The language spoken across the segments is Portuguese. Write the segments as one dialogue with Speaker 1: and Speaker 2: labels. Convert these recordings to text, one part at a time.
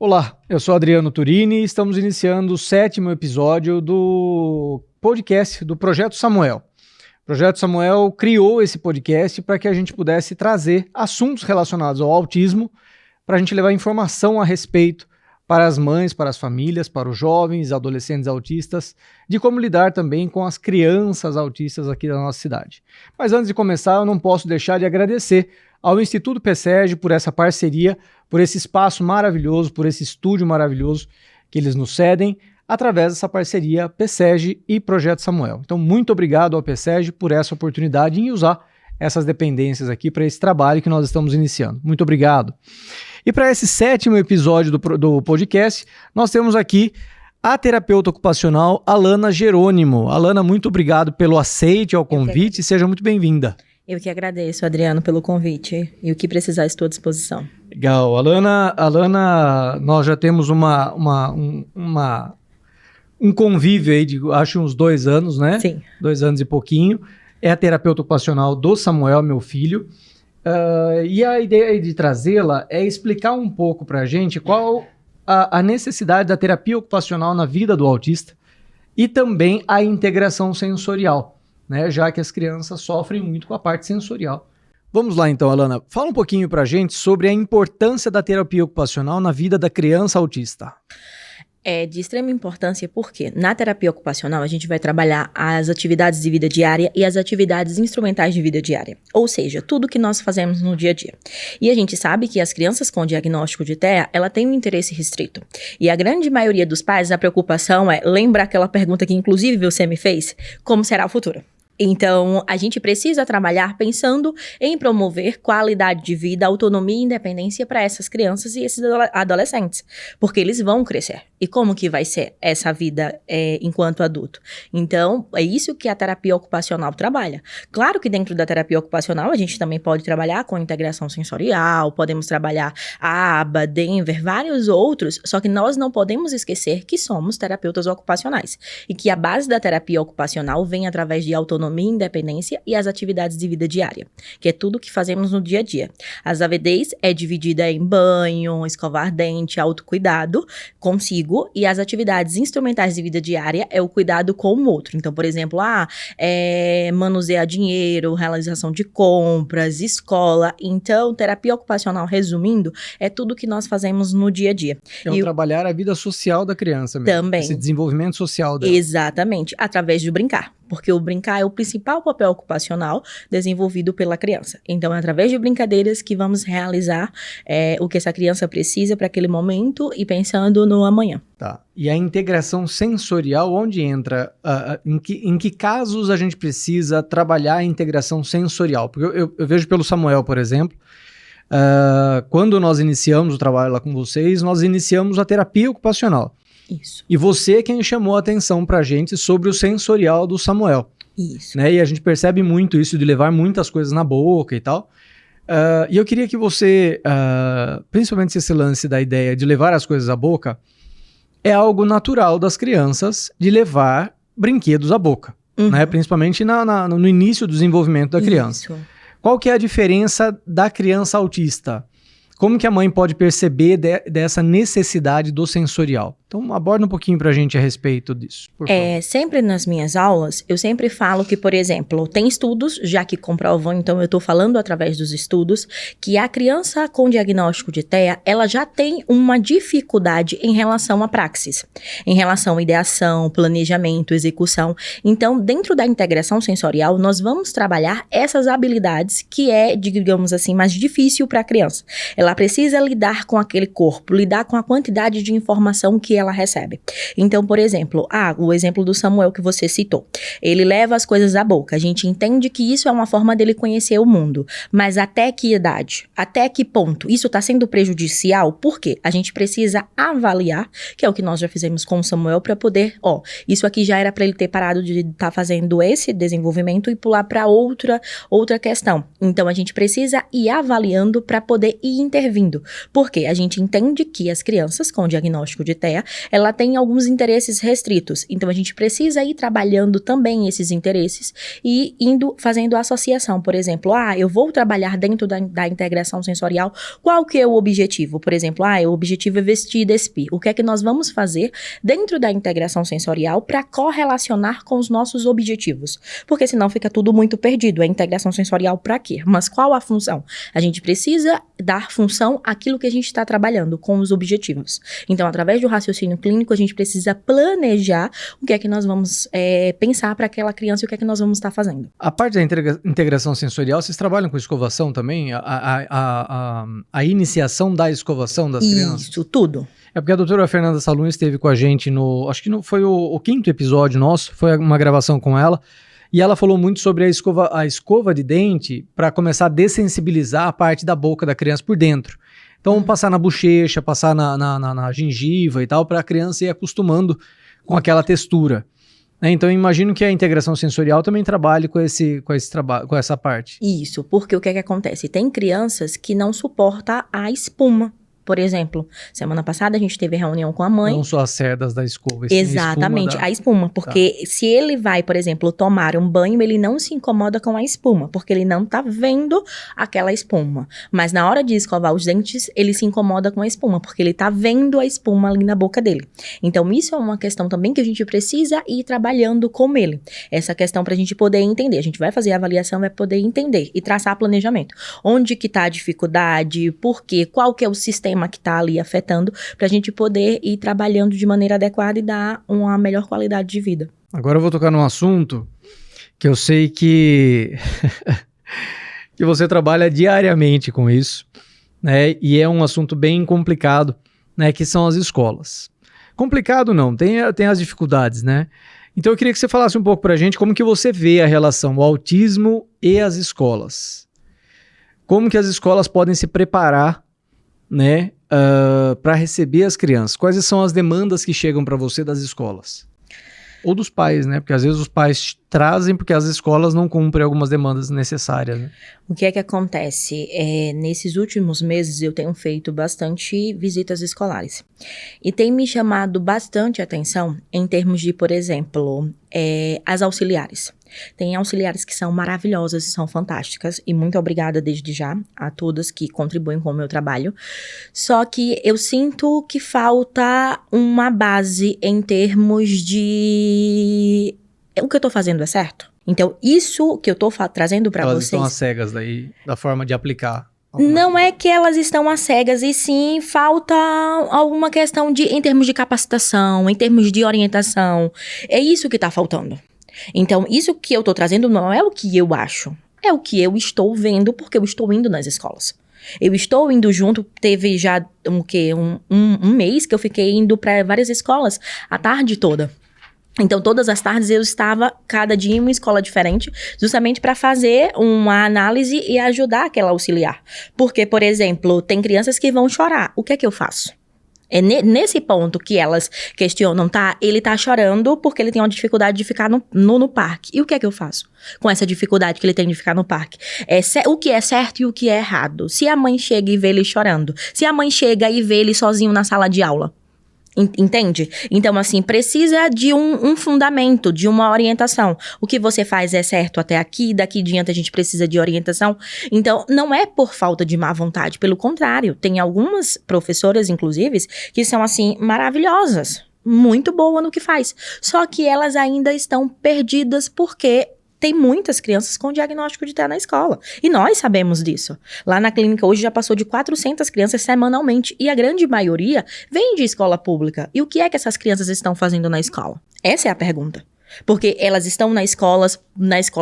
Speaker 1: Olá, eu sou Adriano Turini e estamos iniciando o 7º episódio do podcast do Projeto Samuel. O Projeto Samuel criou esse podcast para que a gente pudesse trazer assuntos relacionados ao autismo, para a gente levar informação a respeito para as mães, para as famílias, para os jovens, adolescentes autistas, de como lidar também com as crianças autistas aqui da nossa cidade. Mas antes de começar, eu não posso deixar de agradecer ao Instituto PSEG por essa parceria, por esse espaço maravilhoso, por esse estúdio maravilhoso que eles nos cedem, através dessa parceria PSEG e Projeto Samuel. Então, muito obrigado ao PSEG por essa oportunidade em usar essas dependências aqui para esse trabalho que nós estamos iniciando. Muito obrigado. E para esse 7º episódio do podcast, nós temos aqui a terapeuta ocupacional Alana Jerônimo. Alana, muito obrigado pelo aceite ao convite e seja muito bem-vinda.
Speaker 2: Eu que agradeço, Adriano, pelo convite e o que precisar estou à disposição.
Speaker 1: Legal. Alana, nós já temos um convívio aí de, acho, uns 2 anos, né?
Speaker 2: Sim.
Speaker 1: 2 anos e pouquinho. É a terapeuta ocupacional do Samuel, meu filho. E a ideia de trazê-la é explicar um pouco para a gente qual a necessidade da terapia ocupacional na vida do autista e também a integração sensorial, né, já que as crianças sofrem muito com a parte sensorial. Vamos lá então, Alana. Fala um pouquinho pra gente sobre a importância da terapia ocupacional na vida da criança autista.
Speaker 2: É de extrema importância porque na terapia ocupacional a gente vai trabalhar as atividades de vida diária e as atividades instrumentais de vida diária, ou seja, tudo que nós fazemos no dia a dia. E a gente sabe que as crianças com diagnóstico de TEA, ela tem um interesse restrito. E a grande maioria dos pais, a preocupação é, lembra aquela pergunta que inclusive você me fez? Como será o futuro? Então, a gente precisa trabalhar pensando em promover qualidade de vida, autonomia e independência para essas crianças e esses adolescentes, porque eles vão crescer. E como que vai ser essa vida enquanto adulto? Então, é isso que a terapia ocupacional trabalha. Claro que dentro da terapia ocupacional, a gente também pode trabalhar com integração sensorial, podemos trabalhar a ABA, Denver, vários outros, só que nós não podemos esquecer que somos terapeutas ocupacionais e que a base da terapia ocupacional vem através de autonomia, independência e as atividades de vida diária, que é tudo que fazemos no dia a dia. As AVDs é dividida em banho, escovar dente, autocuidado consigo, e as atividades instrumentais de vida diária é o cuidado com o outro. Então, por exemplo, manusear dinheiro, realização de compras, escola. Então, terapia ocupacional, resumindo, é tudo que nós fazemos no dia a dia.
Speaker 1: Trabalhar a vida social da criança mesmo.
Speaker 2: Também.
Speaker 1: Esse desenvolvimento social dela.
Speaker 2: Exatamente, através do brincar. Porque o brincar é o principal papel ocupacional desenvolvido pela criança. Então, é através de brincadeiras que vamos realizar o que essa criança precisa para aquele momento e pensando no amanhã.
Speaker 1: Tá. E a integração sensorial, onde entra? Em que casos a gente precisa trabalhar a integração sensorial? Porque eu vejo pelo Samuel, por exemplo, quando nós iniciamos o trabalho lá com vocês, nós iniciamos a terapia ocupacional.
Speaker 2: Isso.
Speaker 1: E você é quem chamou a atenção pra gente sobre o sensorial do Samuel.
Speaker 2: Isso.
Speaker 1: Né? E a gente percebe muito isso de levar muitas coisas na boca e tal. E eu queria que você, principalmente esse lance da ideia de levar as coisas à boca, é algo natural das crianças de levar brinquedos à boca.
Speaker 2: Uhum.
Speaker 1: Né? Principalmente no início do desenvolvimento da criança.
Speaker 2: Isso.
Speaker 1: Qual que é a diferença da criança autista? Como que a mãe pode perceber dessa necessidade do sensorial? Então, aborda um pouquinho pra gente a respeito disso, por favor.
Speaker 2: Sempre nas minhas aulas, eu sempre falo que, por exemplo, tem estudos, já que comprovam, então eu tô falando através dos estudos, que a criança com diagnóstico de TEA, ela já tem uma dificuldade em relação à praxis, em relação à ideação, planejamento, execução. Então, dentro da integração sensorial, nós vamos trabalhar essas habilidades que é, digamos assim, mais difícil para a criança. Ela precisa lidar com aquele corpo, lidar com a quantidade de informação que ela recebe. Então, por exemplo, o exemplo do Samuel que você citou. Ele leva as coisas à boca. A gente entende que isso é uma forma dele conhecer o mundo. Mas até que idade? Até que ponto? Isso está sendo prejudicial? Por quê? A gente precisa avaliar, que é o que nós já fizemos com o Samuel, para poder, isso aqui já era para ele ter parado de estar fazendo esse desenvolvimento e pular para outra questão. Então, a gente precisa ir avaliando para poder ir intervindo. Porque a gente entende que as crianças com diagnóstico de TEA, ela tem alguns interesses restritos. Então, a gente precisa ir trabalhando também esses interesses e fazendo associação. Por exemplo, eu vou trabalhar dentro da integração sensorial. Qual que é o objetivo? Por exemplo, o objetivo é vestir e despir. O que é que nós vamos fazer dentro da integração sensorial para correlacionar com os nossos objetivos? Porque senão fica tudo muito perdido. A integração sensorial para quê? Mas qual a função? A gente precisa dar função àquilo que a gente está trabalhando, com os objetivos. Então, através do raciocínio clínico, a gente precisa planejar o que é que nós vamos pensar para aquela criança e o que é que nós vamos estar fazendo.
Speaker 1: A parte da integração sensorial, vocês trabalham com escovação também? A iniciação da escovação das crianças?
Speaker 2: Isso, tudo.
Speaker 1: É porque a doutora Fernanda Salum esteve com a gente acho que foi o 5º episódio nosso, foi uma gravação com ela, e ela falou muito sobre a escova de dente para começar a dessensibilizar a parte da boca da criança por dentro. Então, passar na bochecha, passar na gengiva e tal, para a criança ir acostumando com aquela textura. Então, eu imagino que a integração sensorial também trabalhe com essa parte.
Speaker 2: Isso, porque o que é que acontece? Tem crianças que não suportam a espuma. Por exemplo, semana passada a gente teve reunião com a mãe.
Speaker 1: Não só as cerdas da escova.
Speaker 2: Exatamente, a espuma. Porque se ele vai, por exemplo, tomar um banho, ele não se incomoda com a espuma, porque ele não tá vendo aquela espuma. Mas na hora de escovar os dentes, ele se incomoda com a espuma, porque ele tá vendo a espuma ali na boca dele. Então, isso é uma questão também que a gente precisa ir trabalhando com ele. Essa questão pra gente poder entender. A gente vai fazer a avaliação, vai poder entender e traçar planejamento. Onde que tá a dificuldade, por quê, qual que é o sistema que está ali afetando, para a gente poder ir trabalhando de maneira adequada e dar uma melhor qualidade de vida.
Speaker 1: Agora eu vou tocar num assunto que eu sei que, que você trabalha diariamente com isso, né? E é um assunto bem complicado, né? Que são as escolas. Complicado não, tem as dificuldades, né? Então eu queria que você falasse um pouco para a gente como que você vê a relação do autismo e as escolas. Como que as escolas podem se preparar, né, para receber as crianças? Quais são as demandas que chegam para você das escolas? Ou dos pais, né? Porque às vezes os pais trazem porque as escolas não cumprem algumas demandas necessárias, né?
Speaker 2: O que é que acontece? Nesses últimos meses eu tenho feito bastante visitas escolares. E tem me chamado bastante atenção em termos de, por exemplo, as auxiliares. Tem auxiliares que são maravilhosas e são fantásticas, e muito obrigada desde já a todas que contribuem com o meu trabalho. Só que eu sinto que falta uma base em termos de o que eu tô fazendo é certo? Então, isso que eu tô trazendo para vocês...
Speaker 1: Elas estão às cegas daí, da forma de aplicar.
Speaker 2: Não é que elas estão às cegas, e sim falta alguma questão em termos de capacitação, em termos de orientação. É isso que tá faltando. Então, isso que eu tô trazendo não é o que eu acho, é o que eu estou vendo, porque eu estou indo nas escolas. Eu estou indo junto, teve já um mês que eu fiquei indo para várias escolas a tarde toda. Então, todas as tardes eu estava, cada dia em uma escola diferente, justamente para fazer uma análise e ajudar aquela auxiliar. Porque, por exemplo, tem crianças que vão chorar. O que é que eu faço? É nesse ponto que elas questionam, tá? Ele tá chorando porque ele tem uma dificuldade de ficar no parque. E o que é que eu faço com essa dificuldade que ele tem de ficar no parque? O que é certo e o que é errado. Se a mãe chega e vê ele chorando, se a mãe chega e vê ele sozinho na sala de aula, entende? Então, assim, precisa de um fundamento, de uma orientação. O que você faz é certo até aqui, daqui diante a gente precisa de orientação. Então, não é por falta de má vontade, pelo contrário. Tem algumas professoras, inclusive, que são, assim, maravilhosas, muito boa no que faz. Só que elas ainda estão perdidas porque... tem muitas crianças com diagnóstico de TEA na escola. E nós sabemos disso. Lá na clínica hoje já passou de 400 crianças semanalmente. E a grande maioria vem de escola pública. E o que é que essas crianças estão fazendo na escola? Essa é a pergunta. Porque elas estão na escola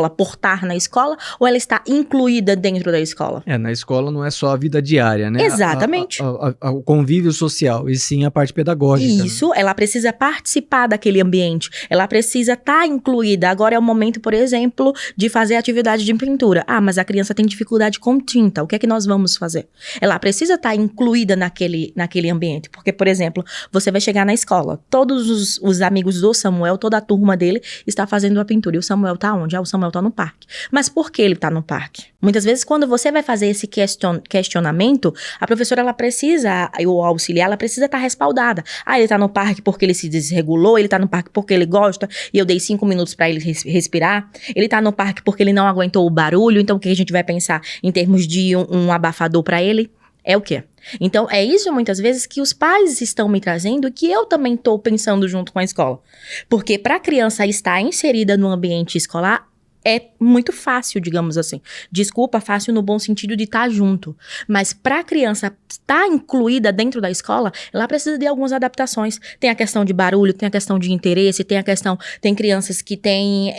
Speaker 2: por estar na escola, ou ela está incluída dentro da escola?
Speaker 1: Na escola não é só a vida diária, né?
Speaker 2: Exatamente.
Speaker 1: O convívio social, e sim a parte pedagógica.
Speaker 2: Isso, né? Ela precisa participar daquele ambiente, ela precisa estar incluída. Agora é o momento, por exemplo, de fazer atividade de pintura. Mas a criança tem dificuldade com tinta, o que é que nós vamos fazer? Ela precisa estar incluída naquele ambiente, porque, por exemplo, você vai chegar na escola, todos os amigos do Samuel, toda a turma dele, dele está fazendo a pintura. E o Samuel tá onde? O Samuel tá no parque. Mas por que ele tá no parque? Muitas vezes, quando você vai fazer esse questionamento, a professora, ela precisa, o auxiliar, ela precisa estar respaldada. Ele tá no parque porque ele se desregulou, ele tá no parque porque ele gosta, e eu dei 5 minutos para ele respirar. Ele tá no parque porque ele não aguentou o barulho, então o que a gente vai pensar em termos de um abafador para ele? É o quê? Então, é isso muitas vezes que os pais estão me trazendo e que eu também estou pensando junto com a escola. Porque para a criança estar inserida no ambiente escolar, é muito fácil, digamos assim. Desculpa, fácil no bom sentido de estar junto. Mas para a criança estar incluída dentro da escola, ela precisa de algumas adaptações. Tem a questão de barulho, tem a questão de interesse, tem crianças que têm,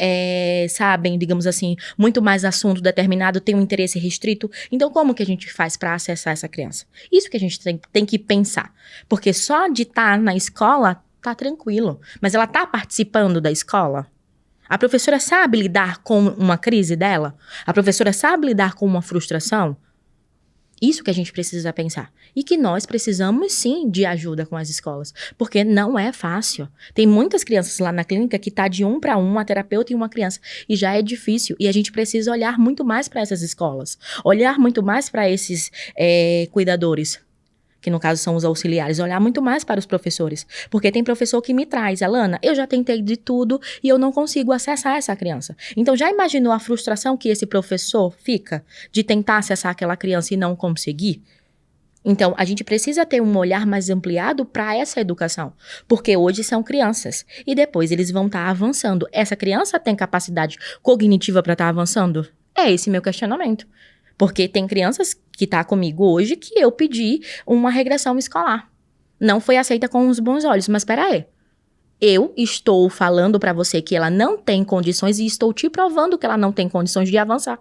Speaker 2: sabem, digamos assim, muito mais assunto determinado, tem um interesse restrito. Então, como que a gente faz para acessar essa criança? Isso que a gente tem que pensar. Porque só de estar na escola, tá tranquilo. Mas ela tá participando da escola? A professora sabe lidar com uma crise dela? A professora sabe lidar com uma frustração? Isso que a gente precisa pensar. E que nós precisamos, sim, de ajuda com as escolas. Porque não é fácil. Tem muitas crianças lá na clínica que tá de 1 para 1, uma terapeuta e uma criança. E já é difícil. E a gente precisa olhar muito mais para essas escolas. Olhar muito mais para esses cuidadores. Que no caso são os auxiliares, olhar muito mais para os professores. Porque tem professor que me traz, Alana, eu já tentei de tudo e eu não consigo acessar essa criança. Então já imaginou a frustração que esse professor fica de tentar acessar aquela criança e não conseguir? Então, a gente precisa ter um olhar mais ampliado para essa educação. Porque hoje são crianças e depois eles vão estar avançando. Essa criança tem capacidade cognitiva para estar avançando? É esse meu questionamento. Porque tem crianças que tá comigo hoje que eu pedi uma regressão escolar. Não foi aceita com os bons olhos, mas peraí. Eu estou falando pra você que ela não tem condições e estou te provando que ela não tem condições de avançar.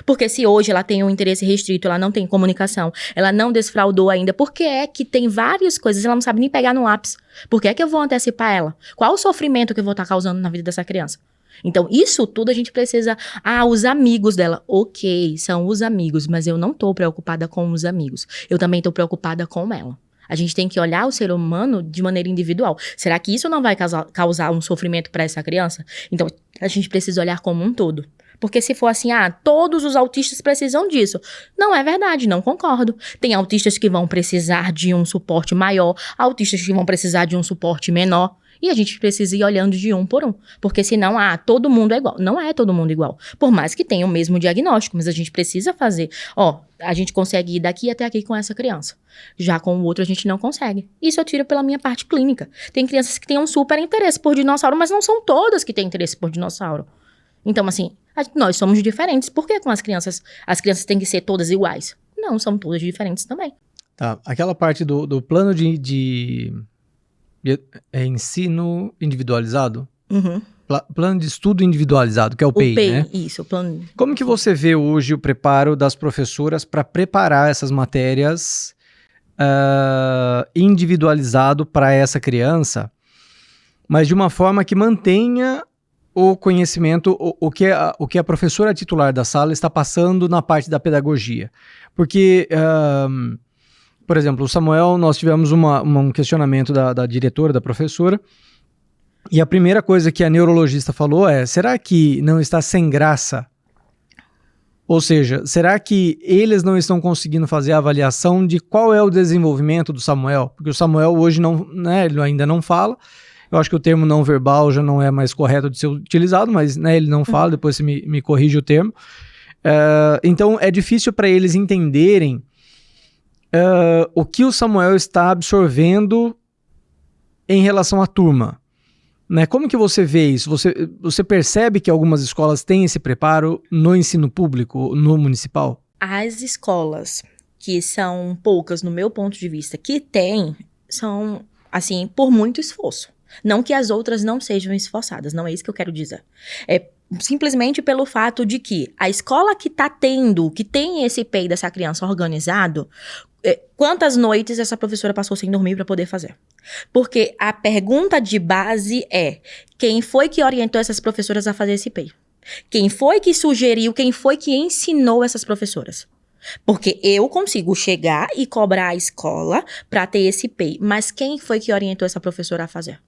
Speaker 2: Porque se hoje ela tem um interesse restrito, ela não tem comunicação, ela não desfraudou ainda, por que é que tem várias coisas, ela não sabe nem pegar no lápis? Por que é que eu vou antecipar ela? Qual o sofrimento que eu vou estar causando na vida dessa criança? Então, isso tudo a gente precisa... os amigos dela. Ok, são os amigos, mas eu não tô preocupada com os amigos. Eu também tô preocupada com ela. A gente tem que olhar o ser humano de maneira individual. Será que isso não vai causar um sofrimento para essa criança? Então, a gente precisa olhar como um todo. Porque se for assim, todos os autistas precisam disso. Não é verdade, não concordo. Tem autistas que vão precisar de um suporte maior, autistas que vão precisar de um suporte menor. E a gente precisa ir olhando de um por um. Porque senão, todo mundo é igual. Não é todo mundo igual. Por mais que tenha o mesmo diagnóstico, mas a gente precisa fazer. A gente consegue ir daqui até aqui com essa criança. Já com o outro a gente não consegue. Isso eu tiro pela minha parte clínica. Tem crianças que têm um super interesse por dinossauro, mas não são todas que têm interesse por dinossauro. Então, assim, nós somos diferentes. Por que com as crianças têm que ser todas iguais? Não, são todas diferentes também.
Speaker 1: Tá, aquela parte do plano de ensino individualizado?
Speaker 2: Uhum.
Speaker 1: Plano de estudo individualizado, que é o PEI, né?
Speaker 2: Isso, o plano.
Speaker 1: Como que você vê hoje o preparo das professoras para preparar essas matérias individualizado para essa criança, mas de uma forma que mantenha o conhecimento, o que a professora titular da sala está passando na parte da pedagogia? Porque... por exemplo, o Samuel, nós tivemos um questionamento da diretora, da professora, e a primeira coisa que a neurologista falou é, será que não está sem graça? Ou seja, será que eles não estão conseguindo fazer a avaliação de qual é o desenvolvimento do Samuel? Porque o Samuel hoje não, né, ele ainda não fala. Eu acho que o termo não verbal já não é mais correto de ser utilizado, mas né, ele não fala, depois você me corrige o termo. Então é difícil para eles entenderem o que o Samuel está absorvendo em relação à turma. Né? Como que você vê isso? Você percebe que algumas escolas têm esse preparo no ensino público, no municipal?
Speaker 2: As escolas, que são poucas no meu ponto de vista, que têm, são, assim, por muito esforço. Não que as outras não sejam esforçadas, não é isso que eu quero dizer. É simplesmente pelo fato de que a escola que tem esse PEI dessa criança organizado, quantas noites essa professora passou sem dormir para poder fazer? Porque a pergunta de base é, quem foi que orientou essas professoras a fazer esse PEI? Quem foi que sugeriu, quem foi que ensinou essas professoras? Porque eu consigo chegar e cobrar a escola para ter esse PEI, mas quem foi que orientou essa professora a fazer?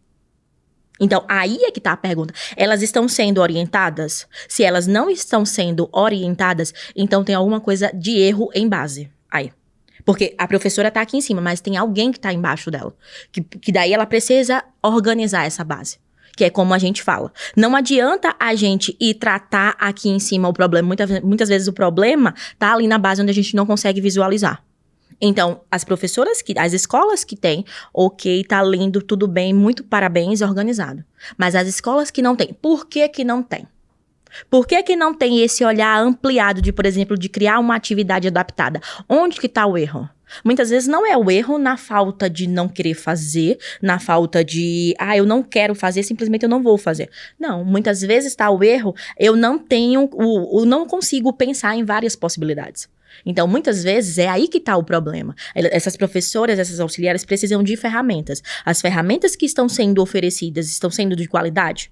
Speaker 2: Então, aí é que tá a pergunta. Elas estão sendo orientadas? Se elas não estão sendo orientadas, então tem alguma coisa de erro em base. Aí. Porque a professora tá aqui em cima, mas tem alguém que tá embaixo dela. Que daí ela precisa organizar essa base. Que é como a gente fala. Não adianta a gente ir tratar aqui em cima o problema. Muitas vezes o problema tá ali na base onde a gente não consegue visualizar. Então, as escolas que têm, ok, tá lindo, tudo bem, muito parabéns, organizado. Mas as escolas que não têm, por que que não tem? Por que que não tem esse olhar ampliado de, por exemplo, de criar uma atividade adaptada? Onde que tá o erro? Muitas vezes não é o erro na falta de não querer fazer, na falta de, eu não quero fazer, simplesmente eu não vou fazer. Não, muitas vezes tá o erro, eu não consigo pensar em várias possibilidades. Então, muitas vezes, é aí que está o problema. Essas professoras, essas auxiliares precisam de ferramentas. As ferramentas que estão sendo oferecidas estão sendo de qualidade?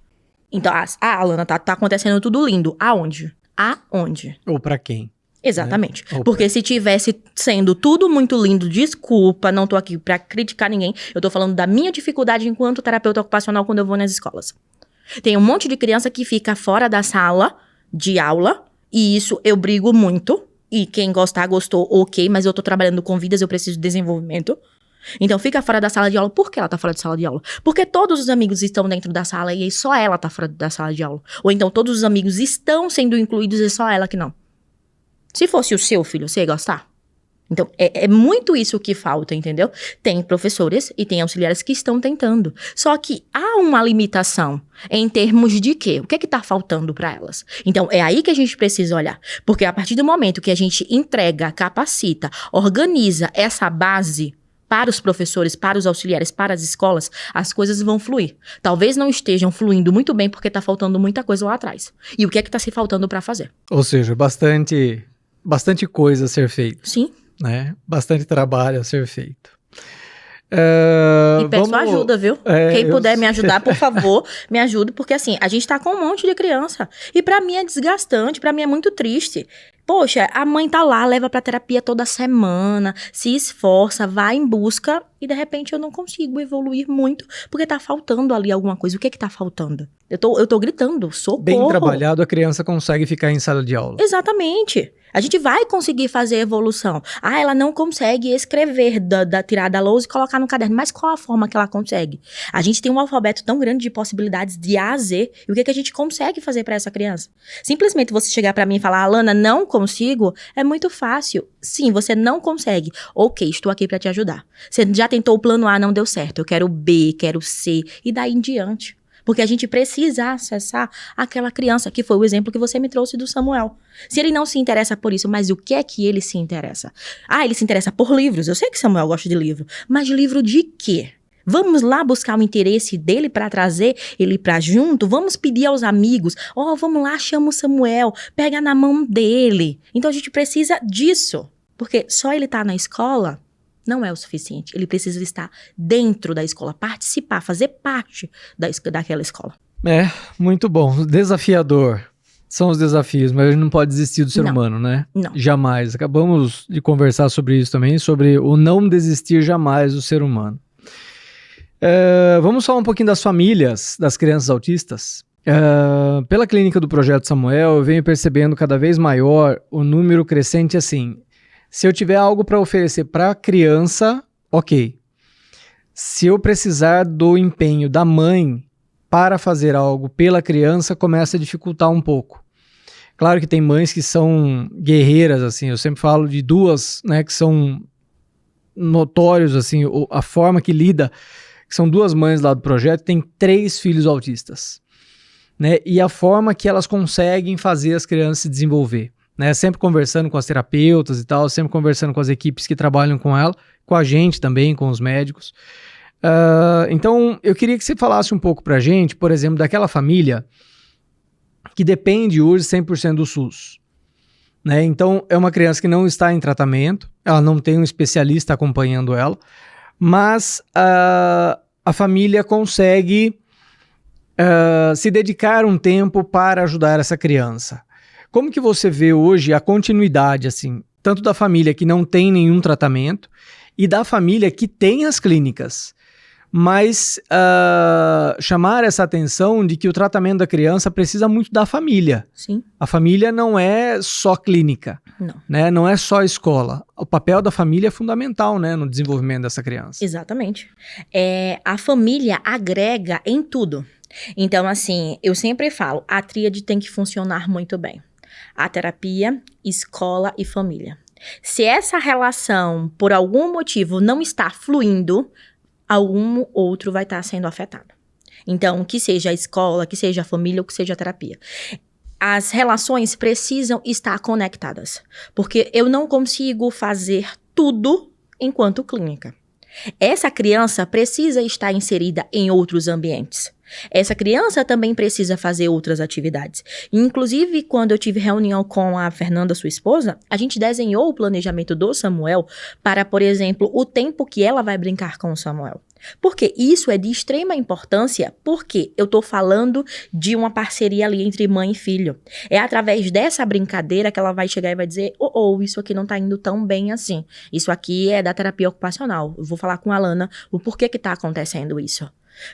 Speaker 2: Então, Alana, tá acontecendo tudo lindo. Aonde? Aonde?
Speaker 1: Ou para quem?
Speaker 2: Exatamente. Né? Porque se tivesse sendo tudo muito lindo, desculpa, não tô aqui para criticar ninguém. Eu tô falando da minha dificuldade enquanto terapeuta ocupacional quando eu vou nas escolas. Tem um monte de criança que fica fora da sala de aula, e isso eu brigo muito. E quem gostar, gostou, ok, mas eu tô trabalhando com vidas, eu preciso de desenvolvimento. Então, fica fora da sala de aula. Por que ela tá fora da sala de aula? Porque todos os amigos estão dentro da sala e só ela tá fora da sala de aula. Ou então, todos os amigos estão sendo incluídos e só ela que não. Se fosse o seu filho, você ia gostar? Então, é muito isso que falta, entendeu? Tem professores e tem auxiliares que estão tentando. Só que há uma limitação em termos de quê? O que é que tá faltando para elas? Então, é aí que a gente precisa olhar. Porque a partir do momento que a gente entrega, capacita, organiza essa base para os professores, para os auxiliares, para as escolas, as coisas vão fluir. Talvez não estejam fluindo muito bem porque tá faltando muita coisa lá atrás. E o que é que tá se faltando para fazer?
Speaker 1: Ou seja, bastante coisa a ser feita.
Speaker 2: Sim.
Speaker 1: Né? Bastante trabalho a ser feito.
Speaker 2: E peço ajuda, viu? Quem puder me ajudar, por favor, me ajude, porque assim, a gente tá com um monte de criança. E pra mim é desgastante, pra mim é muito triste. Poxa, a mãe tá lá, leva pra terapia toda semana, se esforça, vai em busca, e de repente eu não consigo evoluir muito, porque tá faltando ali alguma coisa. O que é que tá faltando? Eu tô gritando, socorro.
Speaker 1: Bem trabalhado, a criança consegue ficar em sala de aula.
Speaker 2: Exatamente. A gente vai conseguir fazer evolução. Ela não consegue escrever, tirar da lousa e colocar no caderno. Mas qual a forma que ela consegue? A gente tem um alfabeto tão grande de possibilidades de A a Z. E o que a gente consegue fazer para essa criança? Simplesmente você chegar para mim e falar, Alana, não consigo, é muito fácil. Sim, você não consegue. Ok, estou aqui para te ajudar. Você já tentou o plano A, não deu certo. Eu quero o B, quero o C, e daí em diante. Porque a gente precisa acessar aquela criança, que foi o exemplo que você me trouxe do Samuel. Se ele não se interessa por isso, mas o que é que ele se interessa? Ele se interessa por livros. Eu sei que Samuel gosta de livro. Mas livro de quê? Vamos lá buscar o interesse dele para trazer ele para junto? Vamos pedir aos amigos. Vamos lá, chama o Samuel. Pega na mão dele. Então a gente precisa disso. Porque só ele tá na escola não é o suficiente. Ele precisa estar dentro da escola, participar, fazer parte daquela escola.
Speaker 1: Muito bom. Desafiador. São os desafios, mas a gente não pode desistir do ser humano, né?
Speaker 2: Não.
Speaker 1: Jamais. Acabamos de conversar sobre isso também, sobre o não desistir jamais do ser humano. Vamos falar um pouquinho das famílias das crianças autistas. Pela clínica do Projeto Samuel, eu venho percebendo cada vez maior o número crescente assim. Se eu tiver algo para oferecer para a criança, ok. Se eu precisar do empenho da mãe para fazer algo pela criança, começa a dificultar um pouco. Claro que tem mães que são guerreiras, assim, eu sempre falo de duas, né, que são notórios, assim, a forma que lida, que são duas mães lá do projeto, tem 3 filhos autistas, né, e a forma que elas conseguem fazer as crianças se desenvolver. Né, sempre conversando com as terapeutas e tal, sempre conversando com as equipes que trabalham com ela, com a gente também, com os médicos. Então, eu queria que você falasse um pouco pra gente, por exemplo, daquela família que depende hoje 100% do SUS. Né? Então, é uma criança que não está em tratamento, ela não tem um especialista acompanhando ela, mas a família consegue se dedicar um tempo para ajudar essa criança. Como que você vê hoje a continuidade, assim, tanto da família que não tem nenhum tratamento e da família que tem as clínicas, mas chamar essa atenção de que o tratamento da criança precisa muito da família.
Speaker 2: Sim.
Speaker 1: A família não é só clínica,
Speaker 2: Não.
Speaker 1: né? Não é só escola. O papel da família é fundamental, né, no desenvolvimento dessa criança.
Speaker 2: Exatamente. A família agrega em tudo. Então, assim, eu sempre falo, a tríade tem que funcionar muito bem. A terapia, escola e família. Se essa relação, por algum motivo, não está fluindo, algum outro vai estar sendo afetado. Então, que seja a escola, que seja a família ou que seja a terapia. As relações precisam estar conectadas. Porque eu não consigo fazer tudo enquanto clínica. Essa criança precisa estar inserida em outros ambientes. Essa criança também precisa fazer outras atividades. Inclusive, quando eu tive reunião com a Fernanda, sua esposa, a gente desenhou o planejamento do Samuel para, por exemplo, o tempo que ela vai brincar com o Samuel. Porque isso é de extrema importância, porque eu tô falando de uma parceria ali entre mãe e filho. É através dessa brincadeira que ela vai chegar e vai dizer, isso aqui não tá indo tão bem assim. Isso aqui é da terapia ocupacional. Eu vou falar com a Alana o porquê que tá acontecendo isso.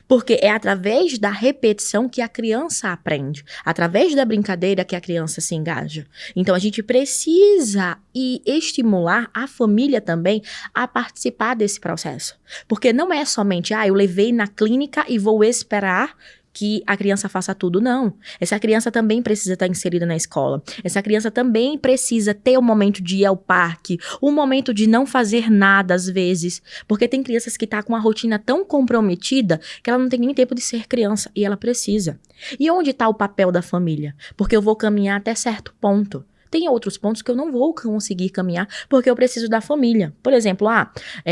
Speaker 2: Porque é através da repetição que a criança aprende. Através da brincadeira que a criança se engaja. Então, a gente precisa estimular a família também a participar desse processo. Porque não é somente, eu levei na clínica e vou esperar que a criança faça tudo, não. Essa criança também precisa estar inserida na escola. Essa criança também precisa ter um momento de ir ao parque, um momento de não fazer nada às vezes, porque tem crianças que estão com uma rotina tão comprometida que ela não tem nem tempo de ser criança e ela precisa. E onde está o papel da família? Porque eu vou caminhar até certo ponto. Tem outros pontos que eu não vou conseguir caminhar porque eu preciso da família. Por exemplo,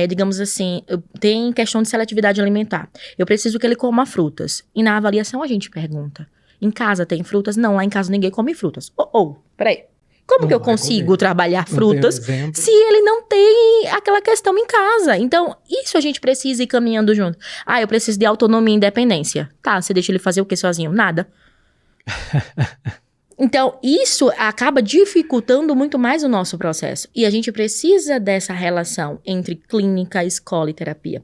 Speaker 2: digamos assim, tem questão de seletividade alimentar. Eu preciso que ele coma frutas. E na avaliação a gente pergunta, em casa tem frutas? Não, lá em casa ninguém come frutas. Peraí. Como que eu consigo trabalhar frutas se ele não tem aquela questão em casa? Então, isso a gente precisa ir caminhando junto. Eu preciso de autonomia e independência. Tá, você deixa ele fazer o que sozinho? Nada. Então, isso acaba dificultando muito mais o nosso processo. E a gente precisa dessa relação entre clínica, escola e terapia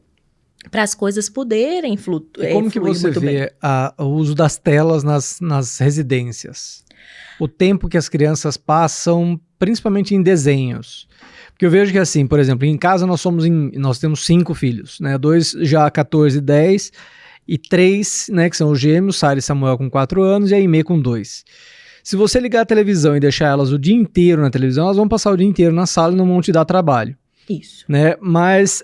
Speaker 2: para as coisas poderem fluir.
Speaker 1: Como que você vê o uso das telas nas residências? O tempo que as crianças passam, principalmente em desenhos. Porque eu vejo que assim, por exemplo, em casa nós temos 5 filhos, né? 2 já 14 e 10, e 3, né, que são os gêmeos, Sara e Samuel com 4 anos e a Aimee com 2. Se você ligar a televisão e deixar elas o dia inteiro na televisão, elas vão passar o dia inteiro na sala e não vão te dar trabalho.
Speaker 2: Isso.
Speaker 1: Né? Mas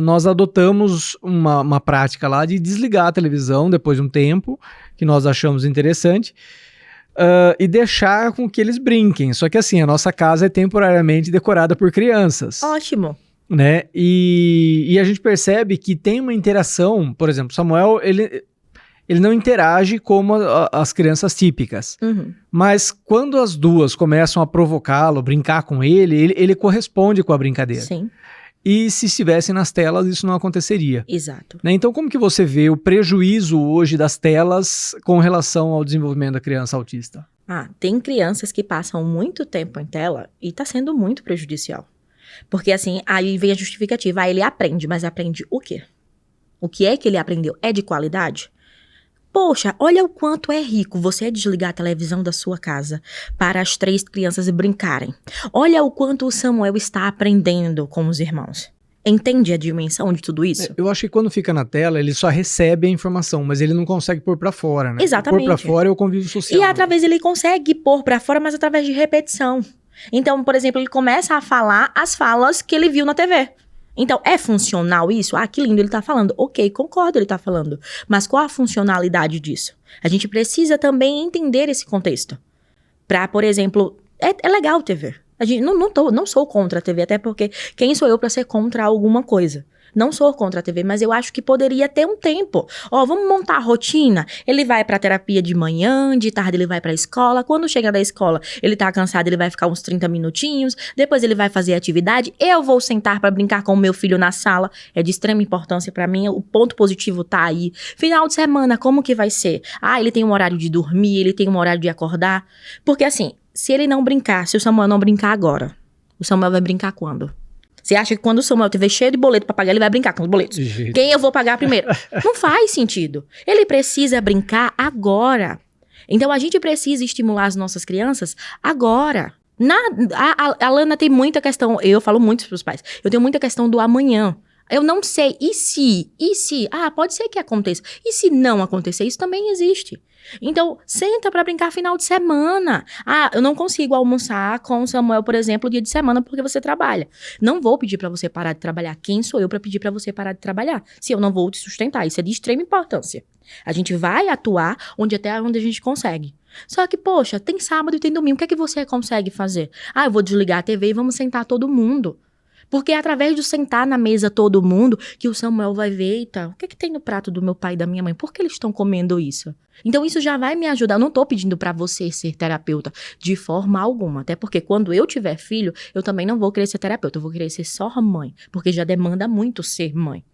Speaker 1: nós adotamos uma prática lá de desligar a televisão depois de um tempo, que nós achamos interessante, e deixar com que eles brinquem. Só que assim, a nossa casa é temporariamente decorada por crianças.
Speaker 2: Ótimo.
Speaker 1: Né? E a gente percebe que tem uma interação, por exemplo, Samuel, ele não interage como as crianças típicas.
Speaker 2: Uhum.
Speaker 1: Mas quando as duas começam a provocá-lo, brincar com ele corresponde com a brincadeira.
Speaker 2: Sim.
Speaker 1: E se estivessem nas telas, isso não aconteceria.
Speaker 2: Exato.
Speaker 1: Né? Então, como que você vê o prejuízo hoje das telas com relação ao desenvolvimento da criança autista?
Speaker 2: Tem crianças que passam muito tempo em tela e está sendo muito prejudicial. Porque assim, aí vem a justificativa. Ele aprende, mas aprende o quê? O que é que ele aprendeu? É de qualidade? Poxa, olha o quanto é rico você desligar a televisão da sua casa para as 3 crianças brincarem. Olha o quanto o Samuel está aprendendo com os irmãos. Entende a dimensão de tudo isso?
Speaker 1: Eu acho que quando fica na tela, ele só recebe a informação, mas ele não consegue pôr pra fora, né?
Speaker 2: Exatamente.
Speaker 1: Pôr pra fora é o convívio social.
Speaker 2: E através ele consegue pôr pra fora, mas através de repetição. Então, por exemplo, ele começa a falar as falas que ele viu na TV. Então, é funcional isso? Que lindo, ele tá falando. Ok, concordo, ele tá falando. Mas qual a funcionalidade disso? A gente precisa também entender esse contexto. Pra, por exemplo, é legal TV. A gente, não sou contra a TV, até porque quem sou eu pra ser contra alguma coisa? Não sou contra a TV, mas eu acho que poderia ter um tempo. Vamos montar a rotina. Ele vai pra terapia de manhã, de tarde ele vai pra escola. Quando chega da escola, ele tá cansado, ele vai ficar uns 30 minutinhos. Depois ele vai fazer atividade. Eu vou sentar pra brincar com o meu filho na sala. É de extrema importância pra mim. O ponto positivo tá aí. Final de semana, como que vai ser? Ele tem um horário de dormir, ele tem um horário de acordar. Porque assim, se ele não brincar, se o Samuel não brincar agora, o Samuel vai brincar quando? Você acha que quando o Samuel tiver cheio de boleto pra pagar, ele vai brincar com os boletos? Quem eu vou pagar primeiro? Não faz sentido. Ele precisa brincar agora. Então, a gente precisa estimular as nossas crianças agora. A Lana tem muita questão, eu falo muito pros pais, eu tenho muita questão do amanhã. Eu não sei, e se? Pode ser que aconteça. E se não acontecer? Isso também existe. Então, senta pra brincar final de semana. Eu não consigo almoçar com o Samuel, por exemplo, dia de semana, porque você trabalha. Não vou pedir pra você parar de trabalhar. Quem sou eu pra pedir pra você parar de trabalhar? Se eu não vou te sustentar, isso é de extrema importância. A gente vai atuar até onde a gente consegue. Só que, poxa, tem sábado e tem domingo, o que é que você consegue fazer? Eu vou desligar a TV e vamos sentar todo mundo. Porque é através de sentar na mesa todo mundo que o Samuel vai ver, eita, o que é que tem no prato do meu pai e da minha mãe? Por que eles estão comendo isso? Então isso já vai me ajudar. Eu não tô pedindo pra você ser terapeuta de forma alguma. Até porque quando eu tiver filho, eu também não vou querer ser terapeuta. Eu vou querer ser só mãe. Porque já demanda muito ser mãe.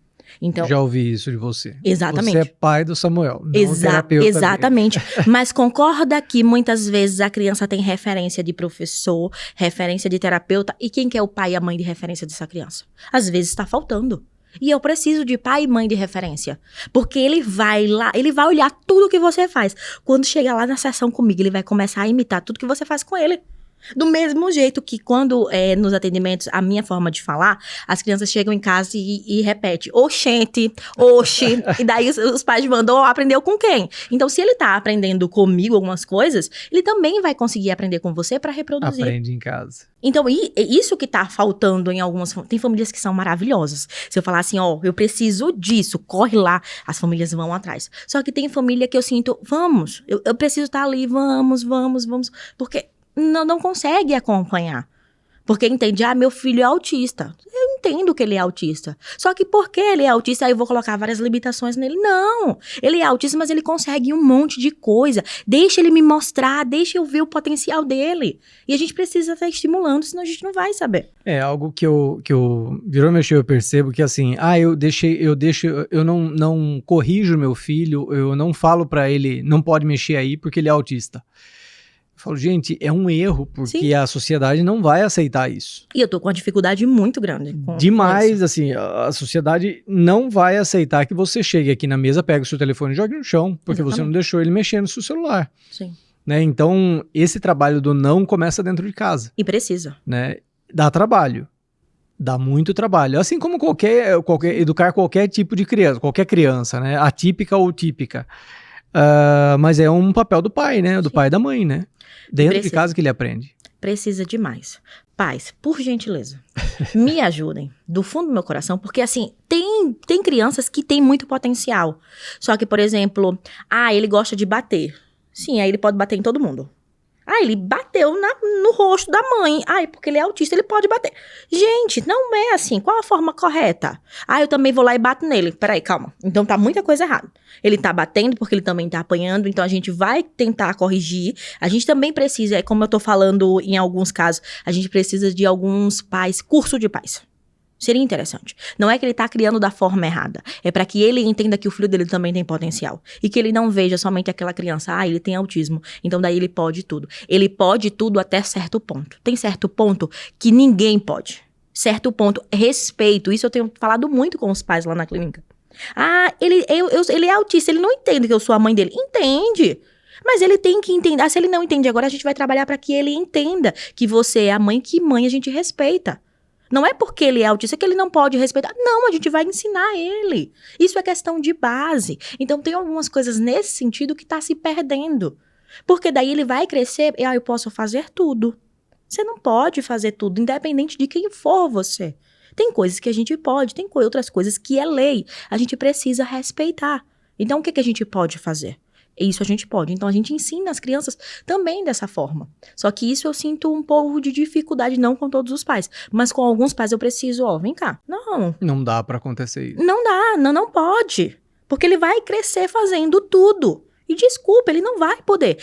Speaker 2: Então,
Speaker 1: já ouvi isso de você.
Speaker 2: Exatamente.
Speaker 1: Você é pai do Samuel, não terapeuta
Speaker 2: exatamente.
Speaker 1: dele.
Speaker 2: Mas concorda que muitas vezes a criança tem referência de professor, referência de terapeuta, e quem que é o pai e a mãe de referência dessa criança? Às vezes está faltando. E eu preciso de pai e mãe de referência. Porque ele vai lá, ele vai olhar tudo que você faz. Quando chegar lá na sessão comigo, ele vai começar a imitar tudo que você faz com ele. Do mesmo jeito que quando nos atendimentos, a minha forma de falar, as crianças chegam em casa e repetem, oxente, oxi, e daí os pais mandam, aprendeu com quem? Então, se ele tá aprendendo comigo algumas coisas, ele também vai conseguir aprender com você para reproduzir.
Speaker 1: Aprende em casa.
Speaker 2: Então, isso que tá faltando em algumas... Tem famílias que são maravilhosas. Se eu falar assim, eu preciso disso, corre lá, as famílias vão atrás. Só que tem família que eu sinto, vamos, eu preciso estar ali, vamos, porque... Não consegue acompanhar. Porque entende, meu filho é autista. Eu entendo que ele é autista. Só que porque ele é autista, aí eu vou colocar várias limitações nele. Não! Ele é autista, mas ele consegue um monte de coisa. Deixa ele me mostrar, deixa eu ver o potencial dele. E a gente precisa estar estimulando, senão a gente não vai saber.
Speaker 1: É algo que eu virou mexer, eu percebo que assim, eu não corrijo meu filho, eu não falo pra ele, não pode mexer aí porque ele é autista. Eu falo, gente, é um erro, porque Sim. a sociedade não vai aceitar isso.
Speaker 2: E eu tô com uma dificuldade muito grande.
Speaker 1: Demais, assim, a sociedade não vai aceitar que você chegue aqui na mesa, pega o seu telefone e jogue no chão, porque Exatamente. Você não deixou ele mexer no seu celular.
Speaker 2: Sim.
Speaker 1: Né? Então, esse trabalho do não começa dentro de casa.
Speaker 2: E precisa.
Speaker 1: Né? Dá trabalho. Dá muito trabalho. Assim como educar qualquer tipo de criança, qualquer criança, né? Atípica ou típica. Mas é um papel do pai, né? Do Sim. pai e da mãe, né? Dentro de casa que ele aprende.
Speaker 2: Precisa demais. Pais, por gentileza, me ajudem do fundo do meu coração, porque assim, tem crianças que têm muito potencial. Só que, por exemplo, ele gosta de bater. Sim, aí ele pode bater em todo mundo. Ele bateu no rosto da mãe. Porque ele é autista, ele pode bater. Gente, não é assim. Qual a forma correta? Eu também vou lá e bato nele. Peraí, calma. Então tá muita coisa errada. Ele tá batendo porque ele também tá apanhando. Então a gente vai tentar corrigir. A gente também precisa, como eu tô falando em alguns casos, a gente precisa de alguns pais, curso de pais. Seria interessante. Não é que ele tá criando da forma errada. É para que ele entenda que o filho dele também tem potencial. E que ele não veja somente aquela criança, ele tem autismo. Então daí ele pode tudo. Ele pode tudo até certo ponto. Tem certo ponto que ninguém pode. Certo ponto, respeito. Isso eu tenho falado muito com os pais lá na clínica. Ele é autista, ele não entende que eu sou a mãe dele. Entende. Mas ele tem que entender. Se ele não entende agora, a gente vai trabalhar para que ele entenda que você é a mãe, que mãe a gente respeita. Não é porque ele é autista que ele não pode respeitar. Não, a gente vai ensinar ele. Isso é questão de base. Então, tem algumas coisas nesse sentido que tá se perdendo. Porque daí ele vai crescer e, eu posso fazer tudo. Você não pode fazer tudo, independente de quem for você. Tem coisas que a gente pode, tem outras coisas que é lei. A gente precisa respeitar. Então, o que a gente pode fazer? Isso a gente pode. Então, a gente ensina as crianças também dessa forma. Só que isso eu sinto um pouco de dificuldade, não com todos os pais. Mas com alguns pais eu preciso, vem cá.
Speaker 1: Não dá pra acontecer isso.
Speaker 2: Não dá, não pode. Porque ele vai crescer fazendo tudo. E desculpa, ele não vai poder.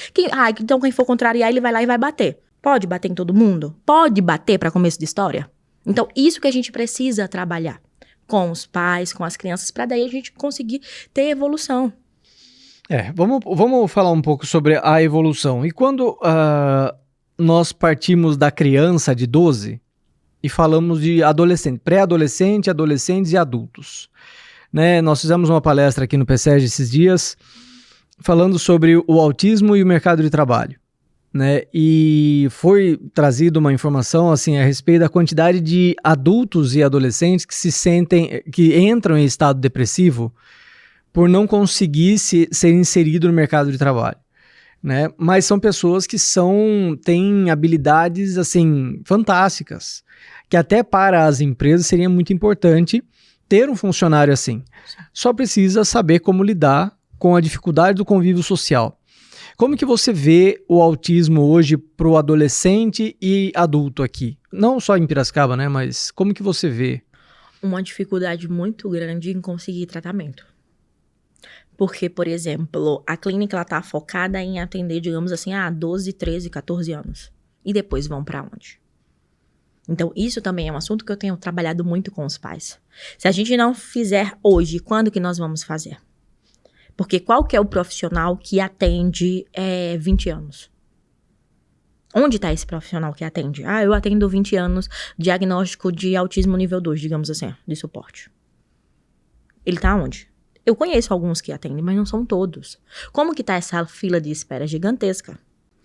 Speaker 2: Então quem for contrariar, ele vai lá e vai bater. Pode bater em todo mundo? Pode bater pra começo de história? Então, isso que a gente precisa trabalhar com os pais, com as crianças, pra daí a gente conseguir ter evolução.
Speaker 1: Vamos falar um pouco sobre a evolução. E quando nós partimos da criança de 12, e falamos de adolescente, pré-adolescente, adolescentes e adultos. Né? Nós fizemos uma palestra aqui no PSEG esses dias falando sobre o autismo e o mercado de trabalho. Né? E foi trazida uma informação assim, a respeito da quantidade de adultos e adolescentes que entram em estado depressivo por não conseguir ser inserido no mercado de trabalho. Né? Mas são pessoas que têm habilidades assim, fantásticas, que até para as empresas seria muito importante ter um funcionário assim. Só precisa saber como lidar com a dificuldade do convívio social. Como que você vê o autismo hoje para o adolescente e adulto aqui? Não só em Piracicaba, né? Mas como que você vê?
Speaker 2: Uma dificuldade muito grande em conseguir tratamento. Porque, por exemplo, a clínica está focada em atender, digamos assim, 12, 13, 14 anos. E depois vão para onde? Então, isso também é um assunto que eu tenho trabalhado muito com os pais. Se a gente não fizer hoje, quando que nós vamos fazer? Porque qual que é o profissional que atende 20 anos? Onde está esse profissional que atende? Eu atendo 20 anos, diagnóstico de autismo nível 2, digamos assim, de suporte. Ele está onde? Eu conheço alguns que atendem, mas não são todos. Como que está essa fila de espera gigantesca?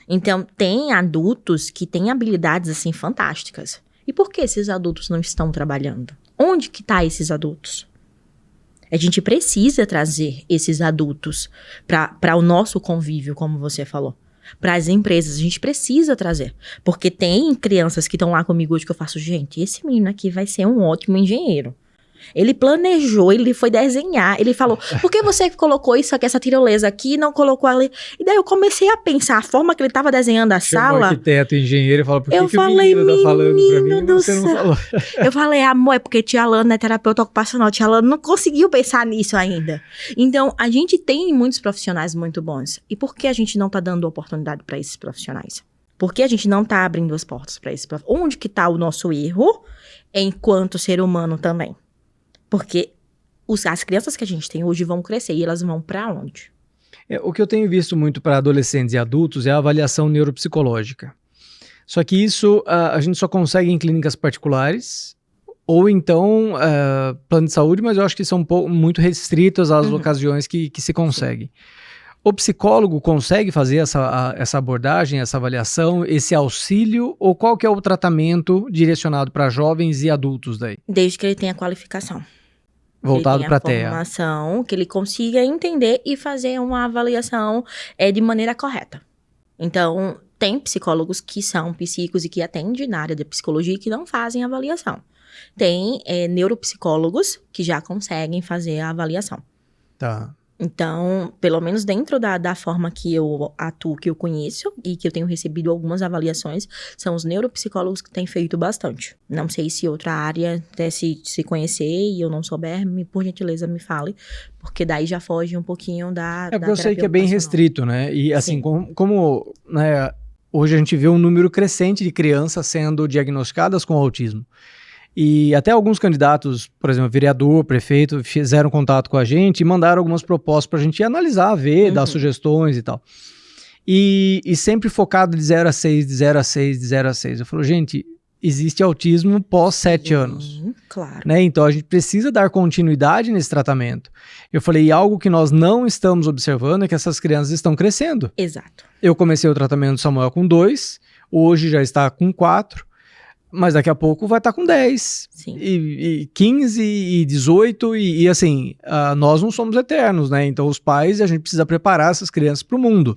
Speaker 2: Então, tem adultos que têm habilidades, assim, fantásticas. E por que esses adultos não estão trabalhando? Onde que tá esses adultos? A gente precisa trazer esses adultos para o nosso convívio, como você falou. Para as empresas, a gente precisa trazer. Porque tem crianças que estão lá comigo hoje que eu faço, gente, esse menino aqui vai ser um ótimo engenheiro. Ele planejou, ele foi desenhar, ele falou, por que você colocou isso aqui, essa tirolesa aqui e não colocou ali? E daí eu comecei a pensar, a forma que ele estava desenhando a sala...
Speaker 1: arquiteto, engenheiro, e fala, por que o menino tá falando pra mim e você não falou?
Speaker 2: Eu falei, amor, é porque tia Alana é terapeuta ocupacional, tia Alana não conseguiu pensar nisso ainda. Então, a gente tem muitos profissionais muito bons. E por que a gente não tá dando oportunidade para esses profissionais? Por que a gente não tá abrindo as portas para esses profissionais? Onde que tá o nosso erro enquanto ser humano também? Porque as crianças que a gente tem hoje vão crescer e elas vão para onde?
Speaker 1: O que eu tenho visto muito para adolescentes e adultos é a avaliação neuropsicológica. Só que isso a gente só consegue em clínicas particulares ou então plano de saúde, mas eu acho que são muito restritos às ocasiões que se consegue. O psicólogo consegue fazer essa abordagem, essa avaliação, esse auxílio, ou qual que é o tratamento direcionado para jovens e adultos daí?
Speaker 2: Desde que ele tenha qualificação.
Speaker 1: Voltado para a TEA.
Speaker 2: Formação, que ele consiga entender e fazer uma avaliação de maneira correta. Então, tem psicólogos que são psíquicos e que atendem na área da psicologia e que não fazem avaliação. Tem neuropsicólogos que já conseguem fazer a avaliação.
Speaker 1: Tá.
Speaker 2: Então, pelo menos dentro da forma que eu atuo, que eu conheço e que eu tenho recebido algumas avaliações, são os neuropsicólogos que têm feito bastante. Não sei se outra área, se conhecer e eu não souber, por gentileza me fale, porque daí já foge um pouquinho da
Speaker 1: porque eu sei que é bem restrito, né? E assim, como né, hoje a gente vê um número crescente de crianças sendo diagnosticadas com autismo. E até alguns candidatos, por exemplo, vereador, prefeito, fizeram contato com a gente e mandaram algumas propostas para a gente analisar, ver, dar sugestões e tal. E sempre focado de 0 a 6, de 0 a 6, de 0 a 6. Eu falo, gente, existe autismo pós 7 anos.
Speaker 2: Claro.
Speaker 1: Né? Então a gente precisa dar continuidade nesse tratamento. Eu falei, algo que nós não estamos observando é que essas crianças estão crescendo.
Speaker 2: Exato.
Speaker 1: Eu comecei o tratamento do Samuel com 2, hoje já está com 4. Mas daqui a pouco vai estar com 10, e 15, e 18, e assim, nós não somos eternos, né? Então os pais, a gente precisa preparar essas crianças para o mundo.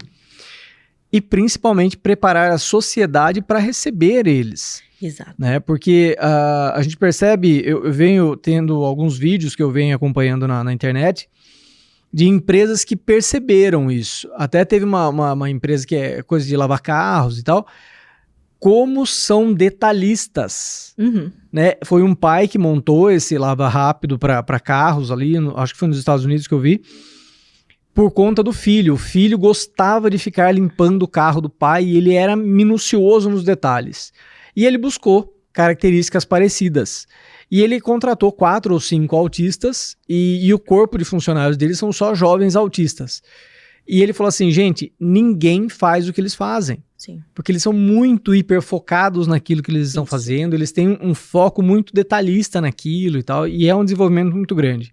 Speaker 1: E principalmente preparar a sociedade para receber eles.
Speaker 2: Exato.
Speaker 1: Né? Porque a gente percebe, eu venho tendo alguns vídeos que eu venho acompanhando na internet, de empresas que perceberam isso. Até teve uma empresa que é coisa de lavar carros e tal, como são detalhistas, né? Foi um pai que montou esse lava rápido para carros ali, acho que foi nos Estados Unidos que eu vi, por conta do filho. O filho gostava de ficar limpando o carro do pai e ele era minucioso nos detalhes. E ele buscou características parecidas. E ele contratou 4 ou 5 autistas e o corpo de funcionários dele são só jovens autistas. E ele falou assim, gente, ninguém faz o que eles fazem.
Speaker 2: Sim.
Speaker 1: Porque eles são muito hiperfocados naquilo que eles estão fazendo, eles têm um foco muito detalhista naquilo e tal, e é um desenvolvimento muito grande.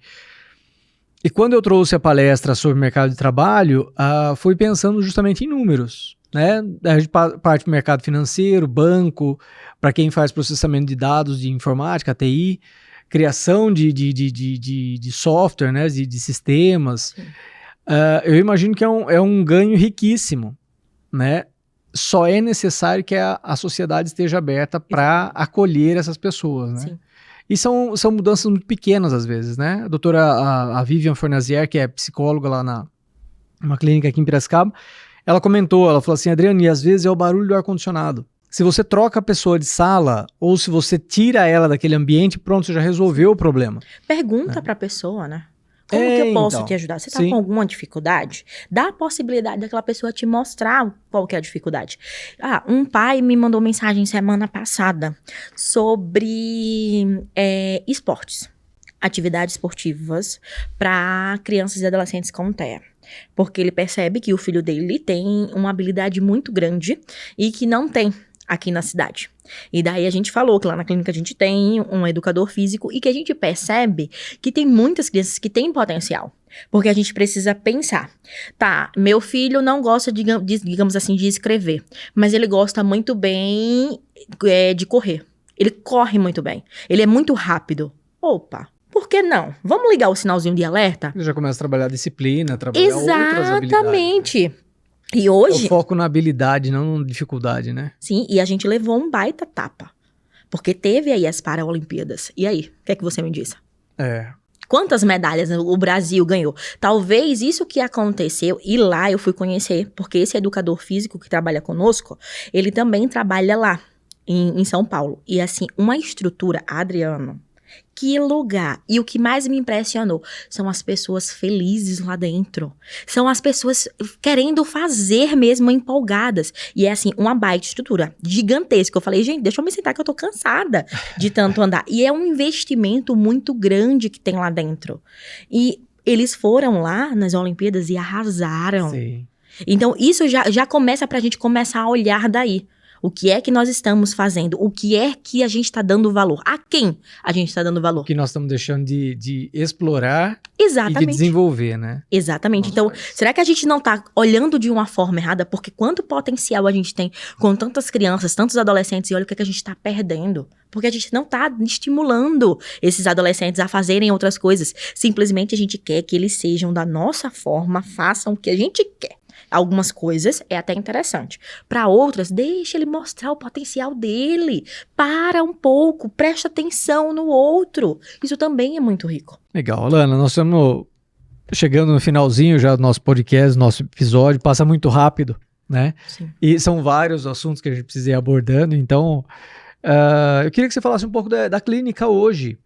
Speaker 1: E quando eu trouxe a palestra sobre mercado de trabalho, fui pensando justamente em números, né? A gente parte para o mercado financeiro, banco, para quem faz processamento de dados de informática, TI, criação de software, né? de sistemas. Eu imagino que é um ganho riquíssimo, né? Só é necessário que a sociedade esteja aberta para acolher essas pessoas, né?
Speaker 2: Sim.
Speaker 1: E são mudanças muito pequenas às vezes, né? A doutora a Vivian Fornazier, que é psicóloga lá numa clínica aqui em Piracicaba, ela falou assim, Adriane, às vezes é o barulho do ar-condicionado. Se você troca a pessoa de sala ou se você tira ela daquele ambiente, pronto, você já resolveu o problema.
Speaker 2: Pergunta para a pessoa, né? Como que eu posso te ajudar? Você tá com alguma dificuldade? Dá a possibilidade daquela pessoa te mostrar qual que é a dificuldade. Um pai me mandou mensagem semana passada sobre esportes. Atividades esportivas para crianças e adolescentes com TEA. Porque ele percebe que o filho dele tem uma habilidade muito grande e que não tem aqui na cidade. E daí a gente falou que lá na clínica a gente tem um educador físico e que a gente percebe que tem muitas crianças que têm potencial. Porque a gente precisa pensar, meu filho não gosta, digamos assim, de escrever, mas ele gosta muito bem de correr. Ele corre muito bem, ele é muito rápido. Opa! Por que não? Vamos ligar o sinalzinho de alerta?
Speaker 1: Ele já começa a trabalhar disciplina, trabalhar outras habilidades.
Speaker 2: Exatamente. E hoje...
Speaker 1: É o foco na habilidade, não na dificuldade, né?
Speaker 2: Sim, e a gente levou um baita tapa. Porque teve aí as Paralimpíadas. E aí, o que é que você me diz? Quantas medalhas o Brasil ganhou? Talvez isso que aconteceu, e lá eu fui conhecer, porque esse educador físico que trabalha conosco, ele também trabalha lá, em São Paulo. E assim, uma estrutura, Adriano, que lugar! E o que mais me impressionou são as pessoas felizes lá dentro. São as pessoas querendo fazer mesmo, empolgadas. E é assim, uma baita estrutura gigantesca. Eu falei, gente, deixa eu me sentar que eu tô cansada de tanto andar. E é um investimento muito grande que tem lá dentro. E eles foram lá nas Olimpíadas e arrasaram.
Speaker 1: Sim.
Speaker 2: Então, isso já começa pra gente começar a olhar daí. O que é que nós estamos fazendo? O que é que a gente está dando valor? A quem a gente está dando valor?
Speaker 1: O que nós estamos deixando de explorar
Speaker 2: Exatamente.
Speaker 1: e de desenvolver, né?
Speaker 2: Exatamente. Então, será que a gente não está olhando de uma forma errada? Porque quanto potencial a gente tem com tantas crianças, tantos adolescentes, e olha o que a gente está perdendo. Porque a gente não está estimulando esses adolescentes a fazerem outras coisas. Simplesmente a gente quer que eles sejam da nossa forma, façam o que a gente quer. Algumas coisas é até interessante. Para outras, deixa ele mostrar o potencial dele. Para um pouco, presta atenção no outro. Isso também é muito rico.
Speaker 1: Legal, Alana, nós estamos chegando no finalzinho já do nosso podcast, nosso episódio, passa muito rápido, né?
Speaker 2: Sim.
Speaker 1: E são vários assuntos que a gente precisa ir abordando, então eu queria que você falasse um pouco da clínica hoje.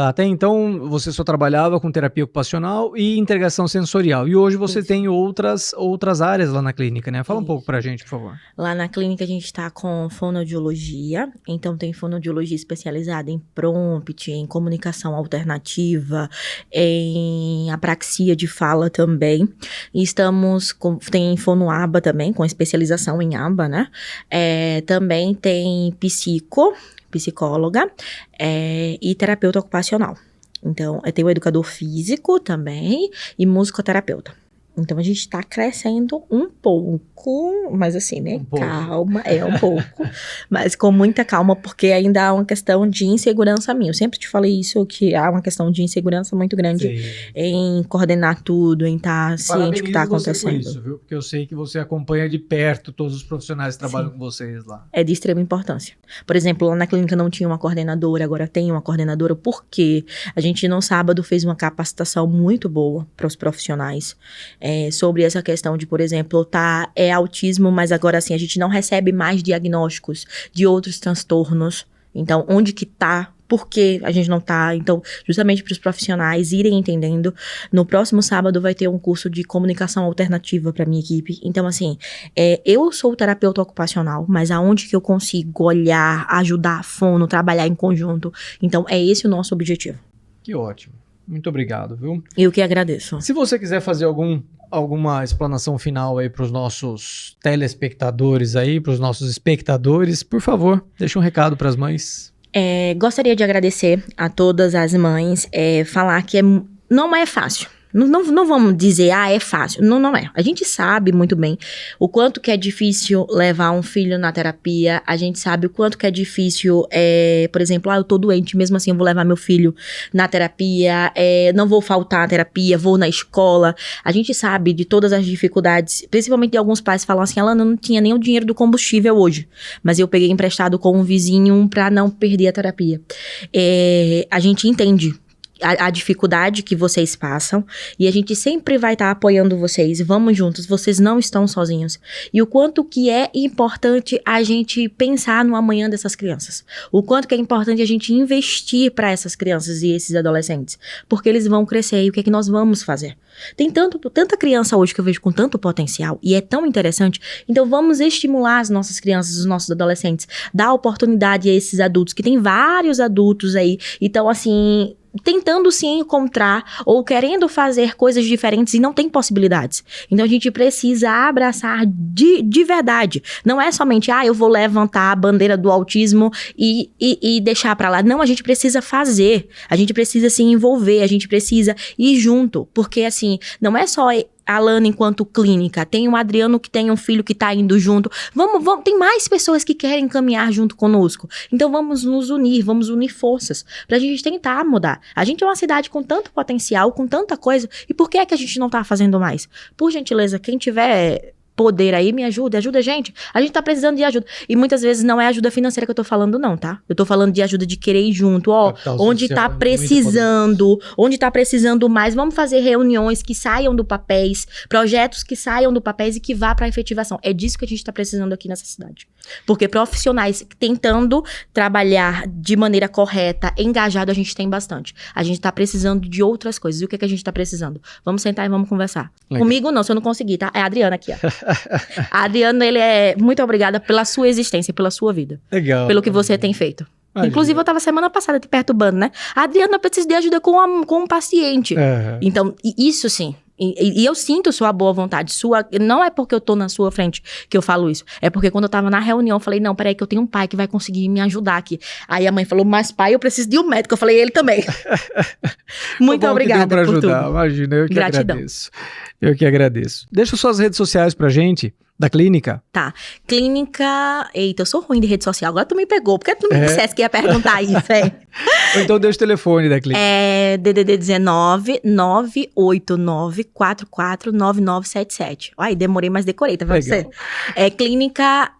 Speaker 1: Até então, você só trabalhava com terapia ocupacional e integração sensorial. E hoje você tem outras áreas lá na clínica, né? Fala um pouco pra gente, por favor.
Speaker 2: Lá na clínica a gente tá com fonoaudiologia. Então, tem fonoaudiologia especializada em prompt, em comunicação alternativa, em apraxia de fala também. E tem fonoaba também, com especialização em aba, né? Também tem psicóloga e terapeuta ocupacional. Então, tem o educador físico também e musicoterapeuta. Então, a gente está crescendo um pouco, mas assim, né? Calma, um pouco, mas com muita calma, porque ainda há uma questão de insegurança minha. Eu sempre te falei isso, que há uma questão de insegurança muito grande em coordenar tudo, em estar ciente do que está acontecendo.
Speaker 1: Por isso, viu? Porque eu sei que você acompanha de perto todos os profissionais que trabalham com vocês lá.
Speaker 2: É de extrema importância. Por exemplo, lá na clínica não tinha uma coordenadora, agora tem uma coordenadora, porque a gente no sábado fez uma capacitação muito boa para os profissionais. Sobre essa questão de, por exemplo, autismo, mas agora assim, a gente não recebe mais diagnósticos de outros transtornos. Então, onde que tá? Por que a gente não tá? Então, justamente para os profissionais irem entendendo. No próximo sábado vai ter um curso de comunicação alternativa para minha equipe. Então, assim, eu sou terapeuta ocupacional, mas aonde que eu consigo olhar, ajudar a fono, trabalhar em conjunto? Então, é esse o nosso objetivo.
Speaker 1: Que ótimo. Muito obrigado, viu?
Speaker 2: Eu que agradeço.
Speaker 1: Se você quiser fazer algum alguma explanação final aí para os nossos telespectadores aí, para os nossos espectadores, por favor, deixa um recado para as mães.
Speaker 2: Gostaria de agradecer a todas as mães, falar que não é fácil. Não vamos dizer, é fácil. Não é. A gente sabe muito bem o quanto que é difícil levar um filho na terapia. A gente sabe o quanto que é difícil, por exemplo, eu tô doente, mesmo assim eu vou levar meu filho na terapia, não vou faltar à terapia, vou na escola. A gente sabe de todas as dificuldades, principalmente de alguns pais que falam assim, Alana, eu não tinha nem o dinheiro do combustível hoje, mas eu peguei emprestado com um vizinho pra não perder a terapia. A gente entende a dificuldade que vocês passam e a gente sempre vai estar apoiando vocês. Vamos juntos, vocês não estão sozinhos. E o quanto que é importante a gente pensar no amanhã dessas crianças. O quanto que é importante a gente investir para essas crianças e esses adolescentes. Porque eles vão crescer e o que é que nós vamos fazer? Tem tanta criança hoje que eu vejo com tanto potencial e é tão interessante. Então vamos estimular as nossas crianças, os nossos adolescentes. Dar oportunidade a esses adultos, que tem vários adultos aí. Então assim, tentando se encontrar ou querendo fazer coisas diferentes e não tem possibilidades. Então a gente precisa abraçar de verdade. Não é somente, eu vou levantar a bandeira do autismo e deixar pra lá. Não, a gente precisa fazer. A gente precisa se envolver, a gente precisa ir junto. Porque assim, não é só a Alana enquanto clínica, tem o Adriano que tem um filho que tá indo junto, vamos, tem mais pessoas que querem caminhar junto conosco, então vamos nos unir, vamos unir forças, pra gente tentar mudar. A gente é uma cidade com tanto potencial, com tanta coisa, e por que é que a gente não tá fazendo mais? Por gentileza, quem tiver poder aí, me ajuda a gente tá precisando de ajuda, e muitas vezes não é ajuda financeira que eu tô falando não, tá? Eu tô falando de ajuda de querer ir junto, onde tá precisando mais, vamos fazer reuniões que saiam do papéis, projetos que saiam do papéis e que vá pra efetivação, é disso que a gente tá precisando aqui nessa cidade, porque profissionais tentando trabalhar de maneira correta, engajado, a gente tem bastante, a gente tá precisando de outras coisas, e o que a gente tá precisando? Vamos sentar e vamos conversar. Legal. Comigo não, se eu não conseguir, tá? É a Adriana aqui, ó. A Adriana, muito obrigada pela sua existência, pela sua vida. Legal. Pelo que você tem feito. Imagina. Inclusive, eu tava semana passada te perturbando, né? A Adriana precisa de ajuda com um paciente. Então, isso sim. E eu sinto sua boa vontade, não é porque eu tô na sua frente que eu falo isso, é porque quando eu tava na reunião, eu falei, não, peraí que eu tenho um pai que vai conseguir me ajudar aqui. Aí a mãe falou, mas pai, eu preciso de um médico. Eu falei, ele também. Muito obrigada por ajudar. Tudo.
Speaker 1: Imagina, eu que agradeço. Eu que agradeço. Deixa suas redes sociais pra gente, da clínica.
Speaker 2: Tá. Clínica... Eita, eu sou ruim de rede social. Agora tu me pegou. Por que tu não me dissesse que ia perguntar isso, hein?
Speaker 1: Então deixa o telefone da clínica.
Speaker 2: DDD 19 989 44 9977. Ai, demorei, mas decorei, tá vendo você? Clínica...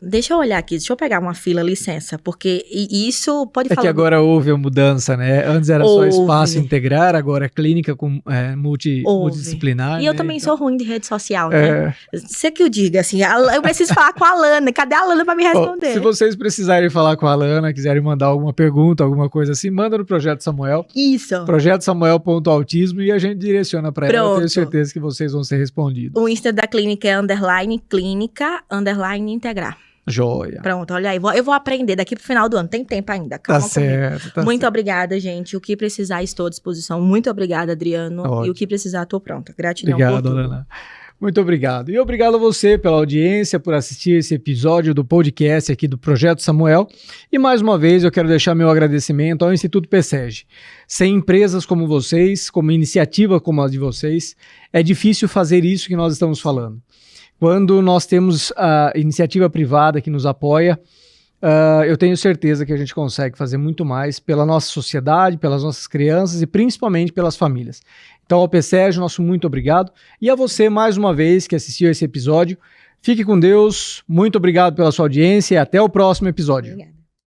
Speaker 2: Deixa eu olhar aqui, deixa eu pegar uma fila, licença, porque isso pode falar...
Speaker 1: É que agora houve a mudança, né? Antes era só espaço integrar, agora clínica com multidisciplinar.
Speaker 2: E eu também sou ruim de rede social, né? Você que eu diga, assim, eu preciso falar com a Alana, cadê a Alana pra me responder?
Speaker 1: Se vocês precisarem falar com a Alana, quiserem mandar alguma pergunta, alguma coisa assim, manda no Projeto Samuel.
Speaker 2: Isso.
Speaker 1: projetosamuel.autismo e a gente direciona pra ela, eu tenho certeza que vocês vão ser respondidos.
Speaker 2: O Insta da clínica é _clínica_integrar.
Speaker 1: Joia.
Speaker 2: Pronto, olha aí. Eu vou aprender daqui pro final do ano. Tem tempo ainda. Calma
Speaker 1: tá certo.
Speaker 2: Muito obrigada, gente. O que precisar, estou à disposição. Muito obrigada, Adriano. Ótimo. E o que precisar, estou pronta. Gratidão por tudo. Ana.
Speaker 1: Muito obrigado. E obrigado a você pela audiência, por assistir esse episódio do podcast aqui do Projeto Samuel. E mais uma vez eu quero deixar meu agradecimento ao Instituto PSEG. Sem empresas como vocês, como iniciativa como a de vocês, é difícil fazer isso que nós estamos falando. Quando nós temos a iniciativa privada que nos apoia, eu tenho certeza que a gente consegue fazer muito mais pela nossa sociedade, pelas nossas crianças e principalmente pelas famílias. Então, ao PSEG, nosso muito obrigado. E a você, mais uma vez, que assistiu esse episódio. Fique com Deus, muito obrigado pela sua audiência e até o próximo episódio.
Speaker 2: Obrigada.